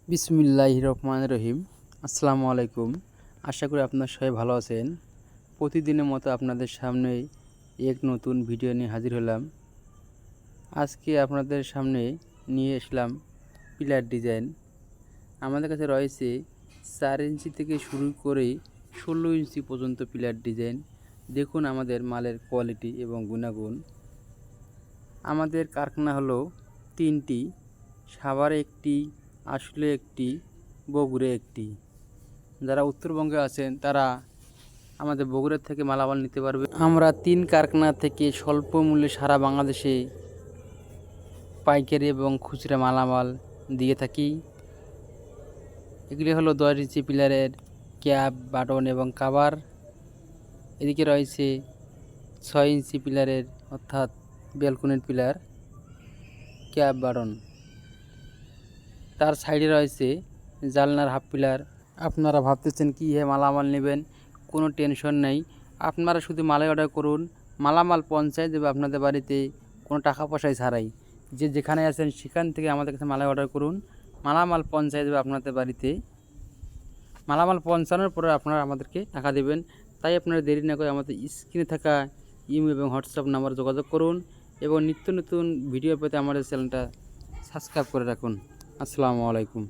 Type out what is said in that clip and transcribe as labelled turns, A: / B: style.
A: বিসমিল্লাহির রহমানির রহিম। আসসালামু আলাইকুম। আশা করি আপনারা সবাই ভালো আছেন। প্রতিদিনের মতো আপনাদের সামনে এক নতুন ভিডিও নিয়ে হাজির হলাম। আজকে আপনাদের সামনে নিয়ে আসলাম পিলার ডিজাইন। আমাদের কাছে রয়েছে 4 ইঞ্চি থেকে শুরু করে 16 ইঞ্চি পর্যন্ত পিলার ডিজাইন। দেখুন আমাদের মালের কোয়ালিটি এবং গুণাগুণ। আমাদের কারখানা হলো 3টি, সাভারে একটি, আসলে একটি, বগুড়ে একটি। যারা উত্তরবঙ্গে আছেন তারা আমাদের বগুড়ার থেকে মালামাল নিতে পারবে। আমরা 3 কারখানা থেকে স্বল্প মূল্যে সারা বাংলাদেশে পাইকারি এবং খুচরা মালামাল দিয়ে থাকি। এগুলি হলো 10 ইঞ্চি পিলারের ক্যাপ, বাটন এবং কাভার। এদিকে রয়েছে 6 ইঞ্চি পিলারের অর্থাৎ ব্যালকনির পিলার, ক্যাপ, বাটন। তার সাইডে রয়েছে জানলার হাফ পিলার। আপনারা ভাবতেছেন কি মালামাল নেবেন, কোনো টেনশন নেই। আপনারা শুধু মালের অর্ডার করুন, মালামাল পৌঁছায় দেবে আপনাদের বাড়িতে কোনো টাকা পয়সায় ছাড়াই। যে যেখানে আছেন সেখান থেকে আমাদের কাছে মালের অর্ডার করুন, মালামাল পৌঁছায় দেবে আপনাদের বাড়িতে। মালামাল পৌঁছানোর পরে আপনারা আমাদেরকে টাকা দেবেন। তাই আপনারা দেরি না করে আমাদের স্ক্রিনে থাকা ইমেল এবং হোয়াটসঅ্যাপ নাম্বারে যোগাযোগ করুন এবং নিত্য নতুন ভিডিও পেতে আমাদের চ্যানেলটা সাবস্ক্রাইব করে রাখুন। আসসালামু আলাইকুম।